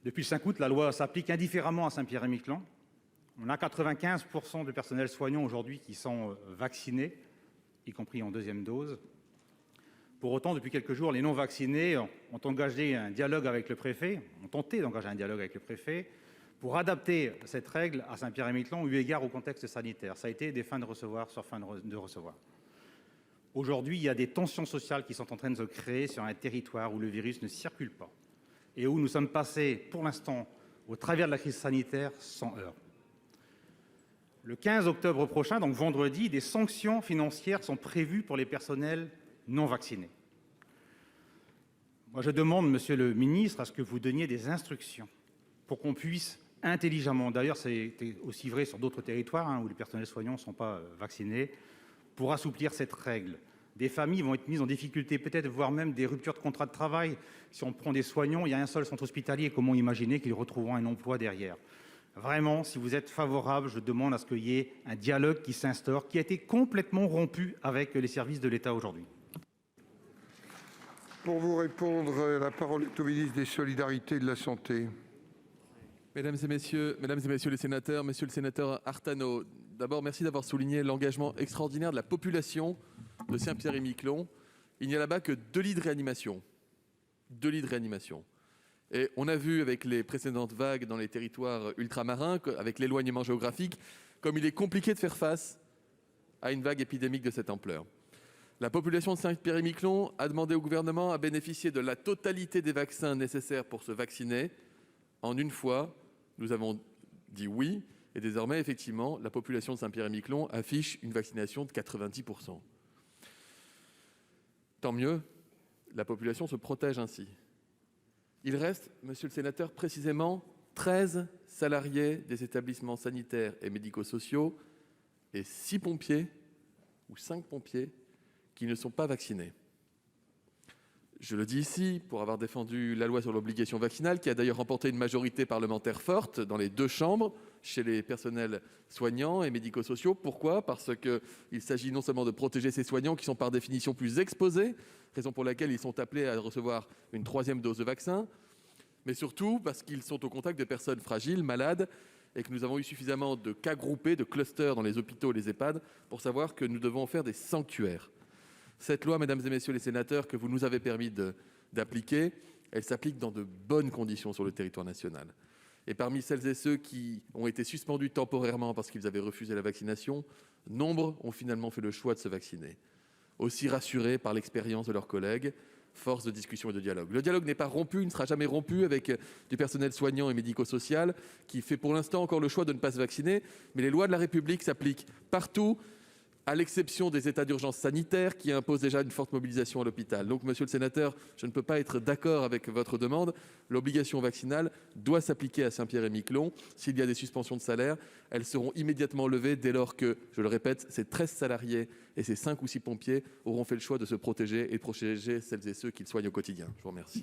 Depuis le 5 août, la loi s'applique indifféremment à Saint-Pierre-et-Miquelon. On a 95% de personnel soignant aujourd'hui qui sont vaccinés, y compris en deuxième dose. Pour autant, depuis quelques jours, les non-vaccinés ont tenté d'engager un dialogue avec le préfet pour adapter cette règle à Saint-Pierre-et-Miquelon eu égard au contexte sanitaire. Ça a été des fins de recevoir sur fin de recevoir. Aujourd'hui, il y a des tensions sociales qui sont en train de se créer sur un territoire où le virus ne circule pas et où nous sommes passés, pour l'instant, au travers de la crise sanitaire, sans heurts. Le 15 octobre prochain, donc vendredi, des sanctions financières sont prévues pour les personnels non vaccinés. Moi, je demande, monsieur le ministre, à ce que vous donniez des instructions pour qu'on puisse intelligemment, d'ailleurs c'est aussi vrai sur d'autres territoires où les personnels soignants ne sont pas vaccinés, pour assouplir cette règle. Des familles vont être mises en difficulté, peut-être voire même des ruptures de contrat de travail. Si on prend des soignants, il y a un seul centre hospitalier, comment imaginer qu'ils retrouveront un emploi derrière? Vraiment, si vous êtes favorable, je demande à ce qu'il y ait un dialogue qui s'instaure, qui a été complètement rompu avec les services de l'État aujourd'hui. Pour vous répondre, la parole est au ministre des Solidarités et de la Santé. Mesdames et messieurs les sénateurs, monsieur le sénateur Artano, d'abord merci d'avoir souligné l'engagement extraordinaire de la population de Saint-Pierre-et-Miquelon. Il n'y a là-bas que 2 lits de réanimation. 2 lits de réanimation. Et on a vu avec les précédentes vagues dans les territoires ultramarins, avec l'éloignement géographique, comme il est compliqué de faire face à une vague épidémique de cette ampleur. La population de Saint-Pierre-et-Miquelon a demandé au gouvernement à bénéficier de la totalité des vaccins nécessaires pour se vacciner. En une fois, nous avons dit oui, et désormais, effectivement, la population de Saint-Pierre-et-Miquelon affiche une vaccination de 90%. Tant mieux, la population se protège ainsi. Il reste, monsieur le sénateur, précisément 13 salariés des établissements sanitaires et médico-sociaux et 6 pompiers ou 5 pompiers qui ne sont pas vaccinés. Je le dis ici pour avoir défendu la loi sur l'obligation vaccinale, qui a d'ailleurs remporté une majorité parlementaire forte dans les 2 chambres, chez les personnels soignants et médico-sociaux. Pourquoi ? Parce qu'il s'agit non seulement de protéger ces soignants qui sont par définition plus exposés, raison pour laquelle ils sont appelés à recevoir une 3e dose de vaccin, mais surtout parce qu'ils sont au contact de personnes fragiles, malades, et que nous avons eu suffisamment de cas groupés, de clusters dans les hôpitaux et les EHPAD, pour savoir que nous devons en faire des sanctuaires. Cette loi, mesdames et messieurs les sénateurs, que vous nous avez permis d'appliquer, elle s'applique dans de bonnes conditions sur le territoire national. Et parmi celles et ceux qui ont été suspendus temporairement parce qu'ils avaient refusé la vaccination, nombre ont finalement fait le choix de se vacciner, aussi rassurés par l'expérience de leurs collègues, force de discussion et de dialogue. Le dialogue n'est pas rompu, il ne sera jamais rompu avec du personnel soignant et médico-social qui fait pour l'instant encore le choix de ne pas se vacciner, mais les lois de la République s'appliquent partout, à l'exception des états d'urgence sanitaire qui imposent déjà une forte mobilisation à l'hôpital. Donc, monsieur le sénateur, je ne peux pas être d'accord avec votre demande. L'obligation vaccinale doit s'appliquer à Saint-Pierre-et-Miquelon. S'il y a des suspensions de salaire, elles seront immédiatement levées dès lors que, je le répète, ces 13 salariés et ces 5 ou 6 pompiers auront fait le choix de se protéger et de protéger celles et ceux qu'ils soignent au quotidien. Je vous remercie.